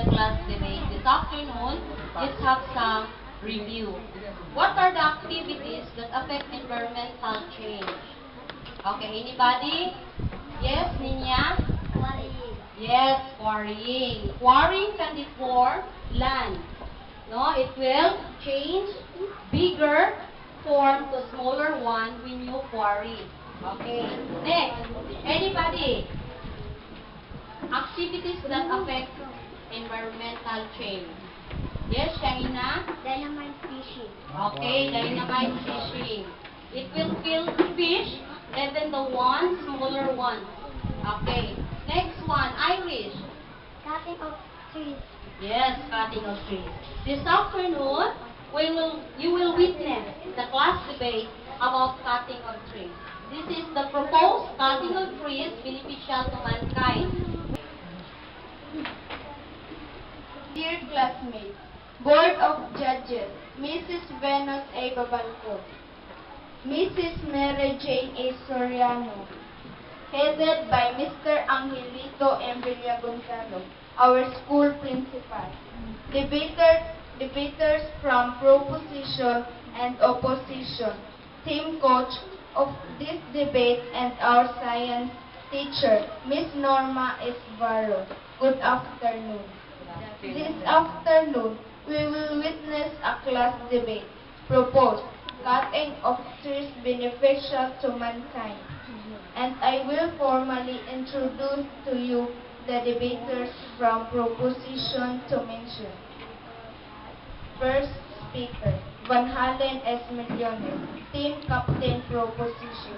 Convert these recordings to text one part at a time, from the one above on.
the class debate. This afternoon, let's have some review. What are the activities that affect environmental change? Okay, anybody? Yes, Ninya? Quarrying. Yes, quarrying. Quarrying can be for land. No, it will change bigger form to smaller one when you quarry. Okay. Next, anybody? Activities that affect environmental change. Yes, Shaina? Dynamite fishing. Okay, dynamite fishing. It will kill fish, even the smaller ones. Okay. Next one, Irish. Cutting of trees. Yes, cutting of trees. This afternoon, you will witness the class debate about cutting of trees. This is the proposed cutting of trees beneficial to mankind. Dear classmates, Board of Judges, Mrs. Venus A. Babalco, Mrs. Mary Jane A. Soriano, headed by Mr. Angelito M. Villagonzalo, our school principal. Debaters from proposition and opposition, team coach of this debate and our science teacher, Miss Norma S. Barro. Good afternoon. This afternoon, we will witness a class debate proposed cutting of trees beneficial to mankind. And I will formally introduce to you the debaters from proposition to mention. First speaker, Van Halen S. Millones, Team Captain Proposition.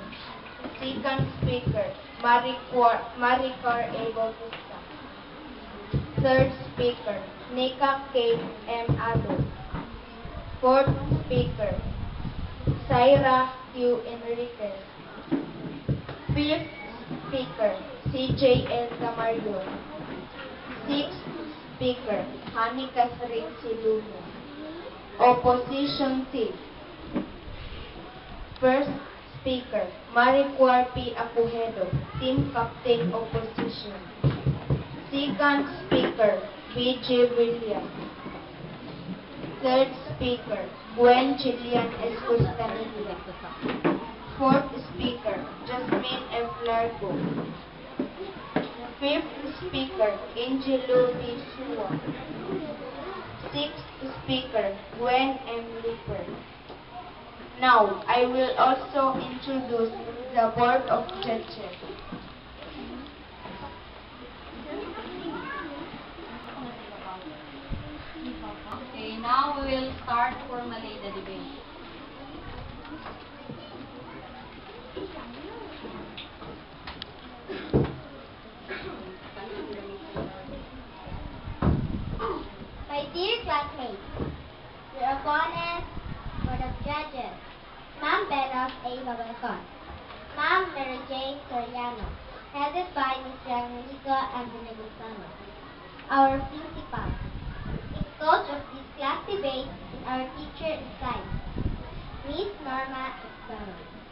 Second speaker, Maricar A. Bautista. Third speaker, Nika K. M. Ado. Fourth speaker, Syra Q. Enriquez. Fifth speaker, CJ L. Camarion. Sixth speaker, Hani Catherine Siluno. Opposition team. First speaker, Maricuar P. Acujedo, Team Captain Opposition. Second speaker, B.J. Williams. Third speaker, Gwen Jillian S. Costanilla. Fourth speaker, Jasmine F. Largo. Fifth speaker, Angelo D. Sua. Sixth speaker, Gwen M. Lipper. Now, I will also introduce the Board of Judges. Okay, now we will start formally the debate. My dear classmates, your opponents, Board of Judges, Ma'am Venus A. Babalcon, Ma'am Mary Jane Soriano, headed by Mr. Angelito and Villagonzalo, our principal. In coach of this class debate is our teacher in science, Miss Norma S.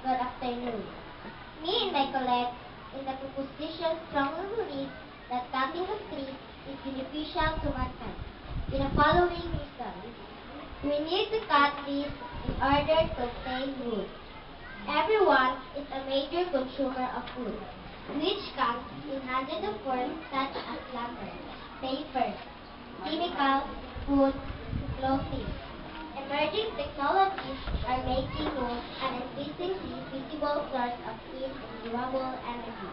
Good afternoon. Me and my colleagues in the proposition strongly believe that cutting of trees is beneficial to mankind. In the following reasons, we need to cut trees in order to obtain wood. Everyone is a major consumer of food, which comes in hundreds of forms such as lumber, paper, chemicals, food, clothing. Emerging technologies are making wood an increasingly visible source of clean and renewable energy.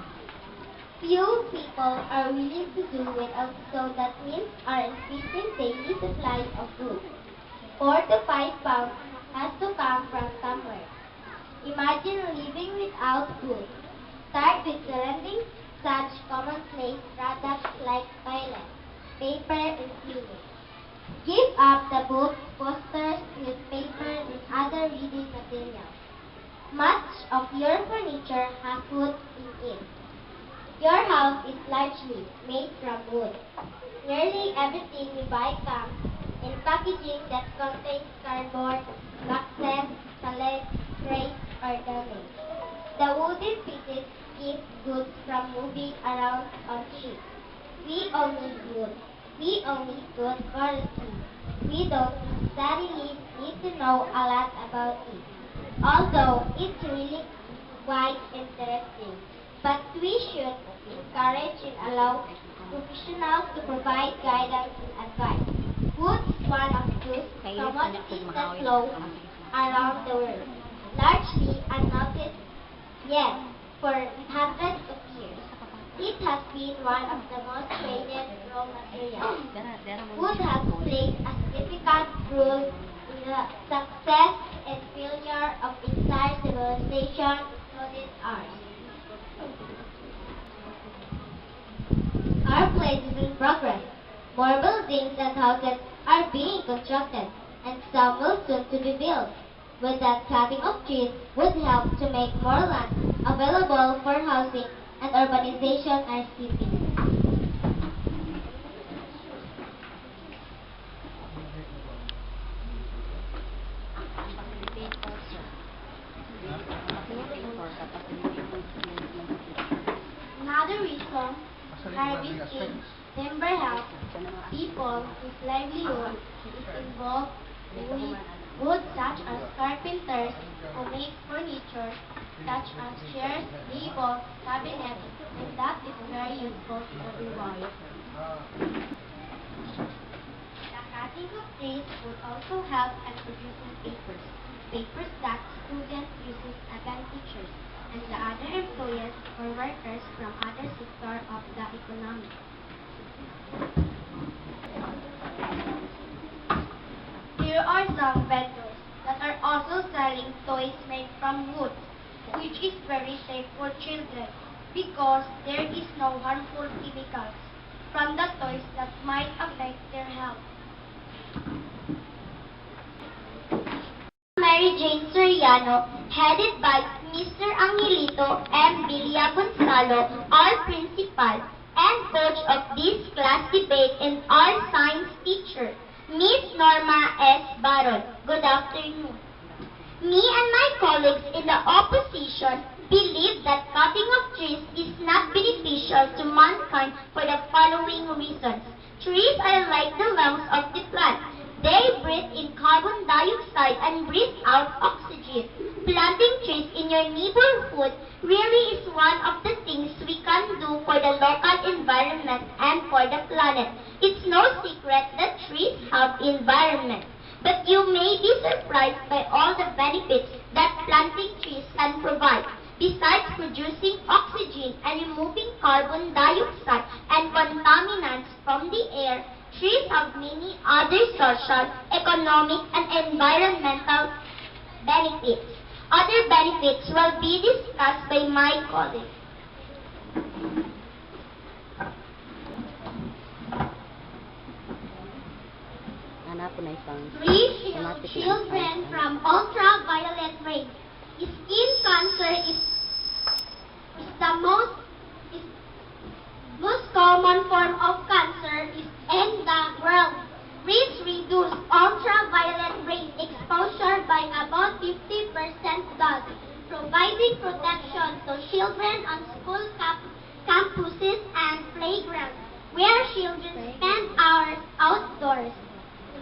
Few people are willing to do without, so that means our increasing daily supply of food. 4 to 5 pounds has to come from somewhere. Imagine living without food. Start with surrounding such commonplace products like toilet, paper, and cleaning. Give up the books, posters, newspapers, and other reading materials. Much of your furniture has wood in it. Your house is largely made from wood. Nearly everything we buy comes in packaging that contains cardboard, boxes, pallets, crates, or damaged. The wooden pieces keep goods from moving around on ships. We all need wood. We only good quality. We don't necessarily need to know a lot about it, although it's really quite interesting. But we should encourage and allow professionals to provide guidance and advice. Wood is one of those commodities that flow around the world, largely unnoticed yet for hundreds of years. It has been one of the most traded raw materials. Wood has played a significant role in the success and failure of entire civilizations, including ours. Our place is in progress. More buildings and houses are being constructed, and some will soon to be built. With that, cutting of trees would help to make more land available for housing and urbanization our cities. Another reason harvesting timber helps people whose livelihood is involved with wood, such as carpenters who make furniture such as chairs, tables, cabinets, and that is very useful to everyone. The cutting of trees would also help in producing papers that students uses against teachers and the other employees or workers from other sectors of the economy. Here are some vendors that are also selling toys made from wood, which is very safe for children because there is no harmful chemicals from the toys that might affect their health. Mary Jane Soriano, headed by Mr. Angelito M. Villa Gonzalo, our principal and coach of this class debate, and our science teacher, Miss Norma S. Baron. Good afternoon. Me and my colleagues in the opposition believe that cutting of trees is not beneficial to mankind for the following reasons. Trees are like the lungs of the plant. They breathe in carbon dioxide and breathe out oxygen. Planting trees in your neighborhood really is one of the things we can do for the local environment and for the planet. It's no secret that trees have environment. But you may be surprised by all the benefits that planting trees can provide. Besides producing oxygen and removing carbon dioxide and contaminants from the air, trees have many other social, economic, and environmental benefits. Other benefits will be discussed by my colleagues. Trees shield children from ultraviolet rays. Skin cancer is the most common form of cancer in the world. Trees reduce ultraviolet rays exposure by about 50%, thus providing protection to children on school campuses and playgrounds, where children spend hours outdoors.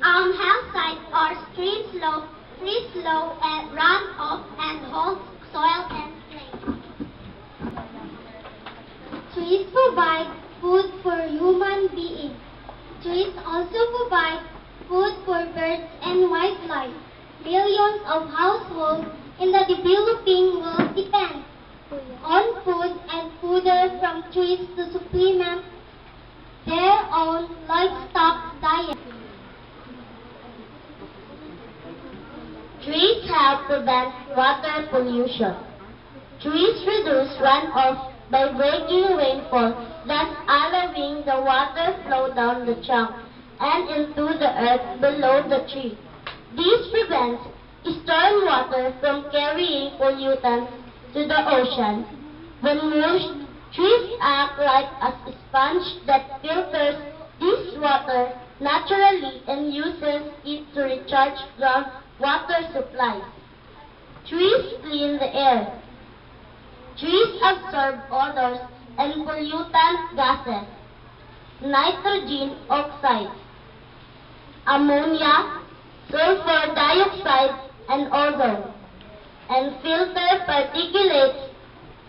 On hillsides or streams slope, trees slow and run off and hold soil and clay. Trees provide food for human beings. Trees also provide food for birds and wildlife. Millions of households in the developing world depend on food and fodder from trees to supplement their own livestock diet. Trees help prevent water pollution. Trees reduce runoff by breaking rainfall, thus allowing the water flow down the trunk and into the earth below the tree. This prevents storm water from carrying pollutants to the ocean. When washed, trees act like a sponge that filters this water naturally and uses it to recharge groundwater supplies. Trees clean the air. Trees absorb odors and pollutant gases. nitrogen oxides, ammonia, sulfur dioxide, and ozone, and filter particulates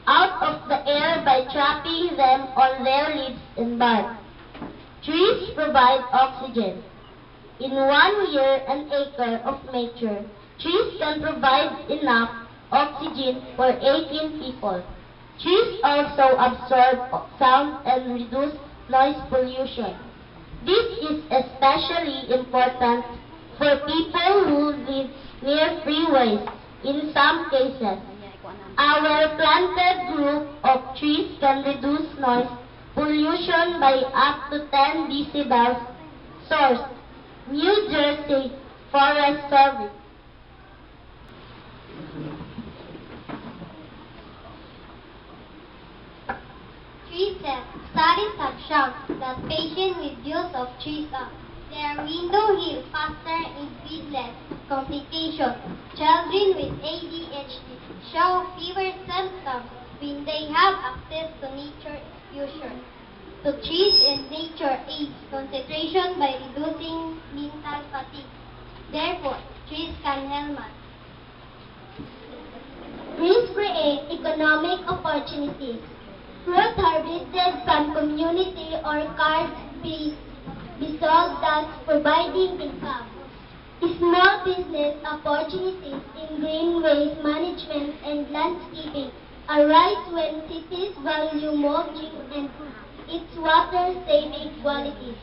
out of the air by trapping them on their leaves and bark. Trees provide oxygen. In 1 year, an acre of nature, trees can provide enough oxygen for 18 people. Trees also absorb sound and reduce noise pollution. This is especially important for people who live near freeways. In some cases, our planted group of trees can reduce noise pollution by up to 10 decibels. Source: New Jersey Forest Service. Studies have shown that patients with use of trees their window heal faster and with less complications. Children with ADHD show fewer symptoms when they have access to nature exposure. So trees and nature aids concentration by reducing mental fatigue. Therefore, trees can help us. Trees create economic opportunities. Fruit harvested from community or cars be sold, thus providing income. Small business opportunities in green waste management and landscaping arise when cities value mulching and its water-saving qualities.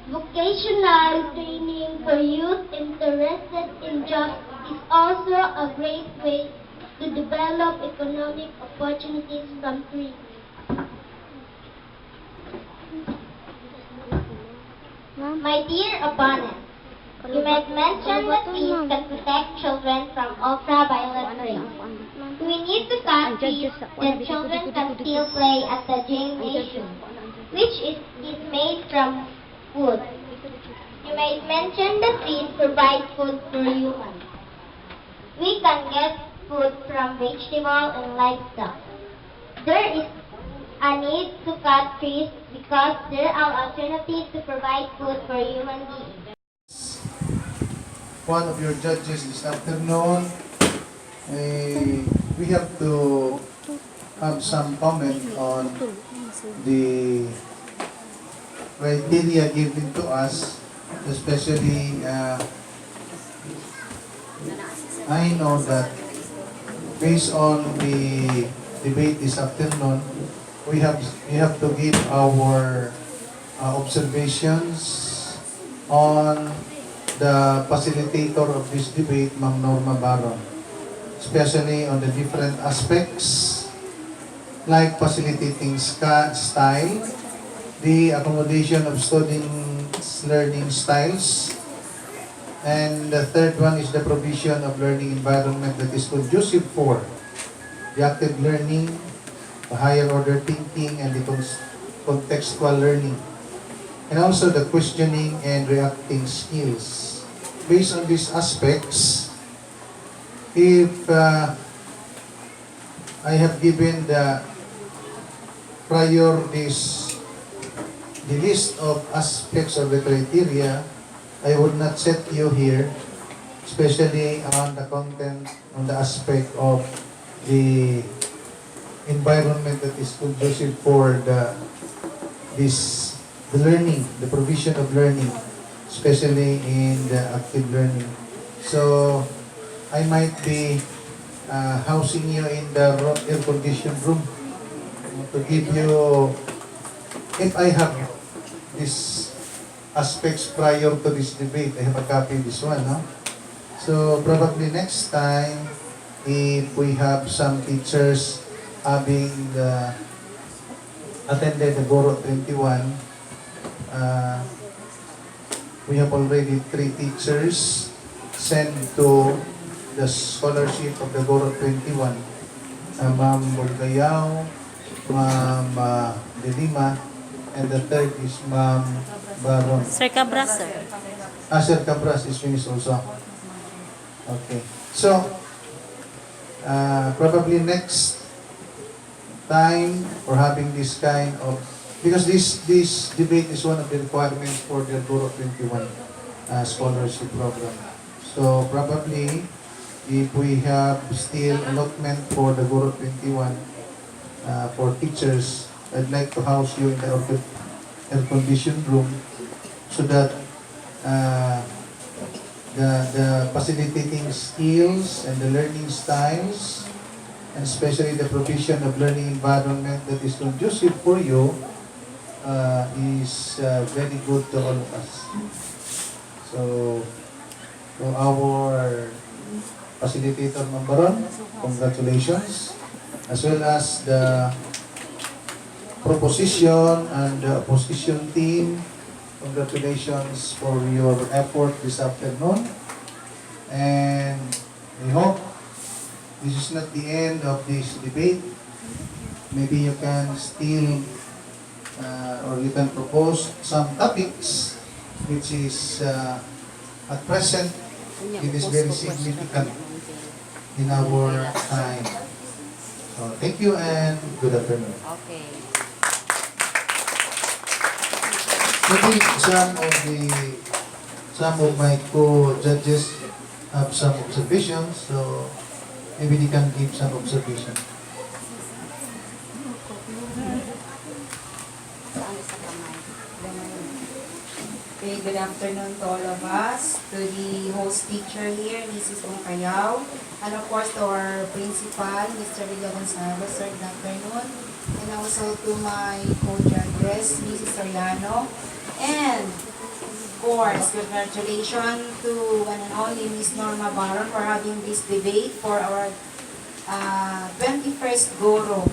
Vocational training for youth interested in jobs is also a great way to develop economic opportunities from trees. My dear opponent, you might mention that trees can protect children from ultraviolet rays. We need to cut trees that children can still play at the gymnasium, which is made from wood. You might mention that trees provide food for humans. We can get food from vegetable and livestock. There is a need to cut trees because there are alternatives to provide food for human beings. One of your judges this afternoon, we have to have some comment on the criteria given to us, especially I know that based on the debate this afternoon, we have to give our observations on the facilitator of this debate, Ma'am Norma Baron, especially on the different aspects like facilitating style, the accommodation of students' learning styles, and the third one is the provision of learning environment that is conducive for the active learning, the higher order thinking, and the contextual learning, and also the questioning and reacting skills. Based on these aspects, if I have given the list of aspects of the criteria, I would not set you here, especially on the content, on the aspect of the environment that is conducive for the learning, the provision of learning, especially in the active learning. So I might be housing you in the air-conditioned room to give you, if I have these aspects prior to this debate, I have a copy of this one, no? So probably next time, if we have some teachers having attended the Guro 21, we have already 3 teachers sent to the scholarship of the Guro 21. Ma'am Bulgayaw, Ma'am De Lima, and the third is Ma'am Baron. Sir Cabras, sir. Sir Cabras is finished also. Okay. So, probably next time for having this kind of because this debate is one of the requirements for the Guro 21 scholarship program. So probably, if we have still allotment for the Guro 21 for teachers, I'd like to house you in the air-conditioned room so that uh, the facilitating skills and the learning styles, and especially the provision of learning environment that is conducive for you, is very good to all of us. So, to our facilitator Mambaron, congratulations, as well as the proposition and the opposition team, congratulations for your effort this afternoon. And I hope this is not the end of this debate. Maybe you can still, or you can propose some topics which is at present, it is very significant in our time. So thank you and good afternoon. Okay. Maybe some of my co-judges have some observations, so maybe they can give some observation. Okay, good afternoon to all of us, to the host teacher here, Mrs. Ongkayaw, and of course to our principal, Mr. Miguel, sir, good afternoon, and also to my co-judges, Mrs. Soriano, and of course, congratulations to one and only Miss Norma Baron for having this debate for our 21st Guro.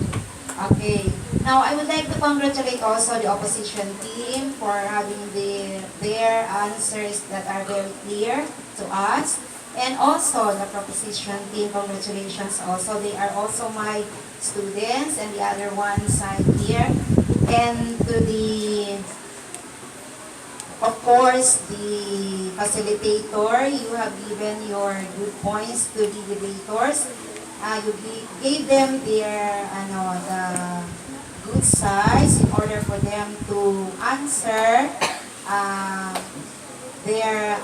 Okay. Now, I would like to congratulate also the opposition team for having their answers that are very clear to us. And also the proposition team, congratulations also. They are also my students and the other one side here. And to the, of course, the facilitator, you have given your good points to the debaters. You gave them their, the good size in order for them to answer their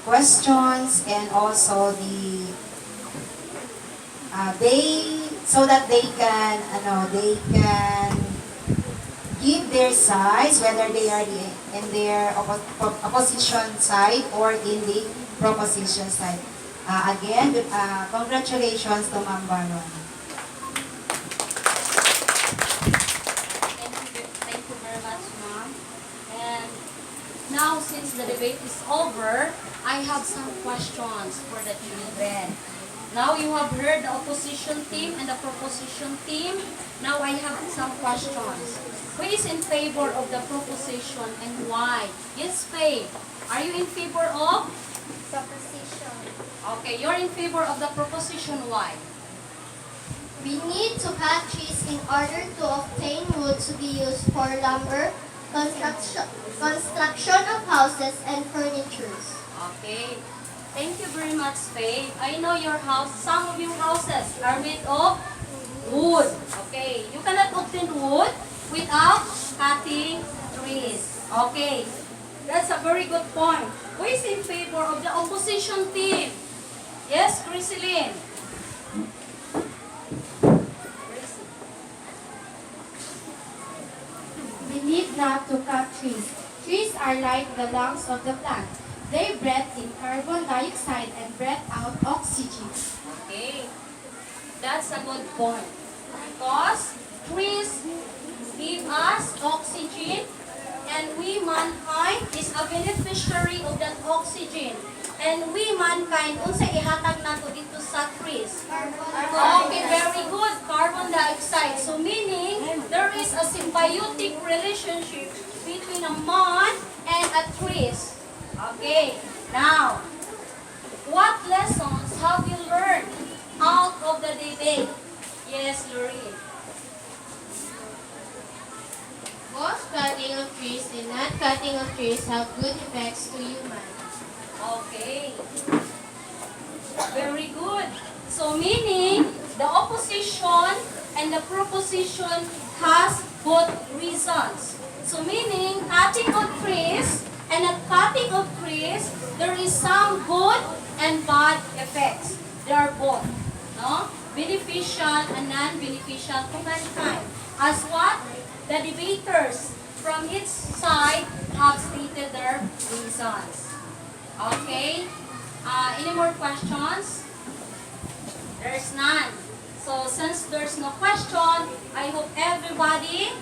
questions, and also so that they can give their size, whether they are in their opposition side or in the proposition side. Again, congratulations to Ma'am Baron. Thank you very much, ma'am. And now, since the debate is over, I have some questions for the children. Now you have heard the opposition team and the proposition team. Now I have some questions. Who is in favor of the proposition and why? Yes, Faye. Are you in favor of? Proposition. Okay, you're in favor of the proposition. Why? We need to cut trees in order to obtain wood to be used for lumber, construction of houses, and furnitures. Okay. Thank you very much, Faye. I know your house, some of your houses are made of wood. Okay. You cannot obtain wood without cutting trees. Okay. That's a very good point. Who is in favor of the opposition team? Yes, Chriseline. We need not to cut trees. Trees are like the lungs of the plant. They breathe in carbon dioxide and breathe out oxygen. Okay. That's a good point. Because trees give us oxygen, and we, mankind, is a beneficiary of that oxygen. And we, mankind, unsa ihatag nato dito sa trees? Okay, very good. Carbon dioxide. So meaning, there is a symbiotic relationship between a man and a trees. Okay, now, what lessons have you learned out of the debate? Yes, Lorraine. Both cutting of trees and not cutting of trees have good effects to humans. Okay. Very good. So meaning, the opposition and the proposition has both reasons. So meaning, cutting of trees and not cutting of trees, there is some good and bad effects. There are both, no? Beneficial and non-beneficial to mankind. As what the debaters from each side have stated their reasons. Okay? Any more questions? There's none. So since there's no question, I hope everybody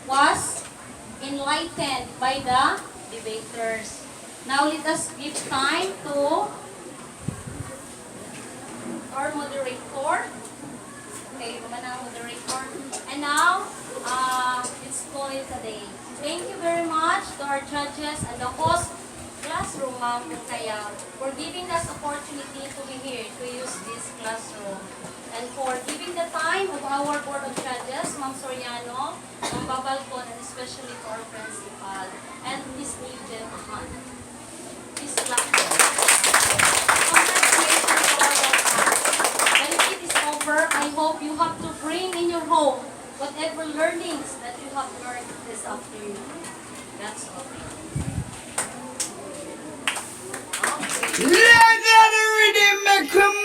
was enlightened by the debaters. Now let us give time to our moderator. Okay, manang moderator. And now, let's call it a day. Thank you very much to our judges and the host classroom, Ma'am Kaya, for giving us opportunity to be here to use this classroom. And for giving the time of our Board of Judges, Ma'am Soriano, Ma'am Babalcon, and especially to our principal, and Miss Nigel Hunt. This classroom. Congratulations to all of us. When it is over, I hope you have to bring in your home whatever learnings that you have learned this afternoon. That's all. Let the rhythm come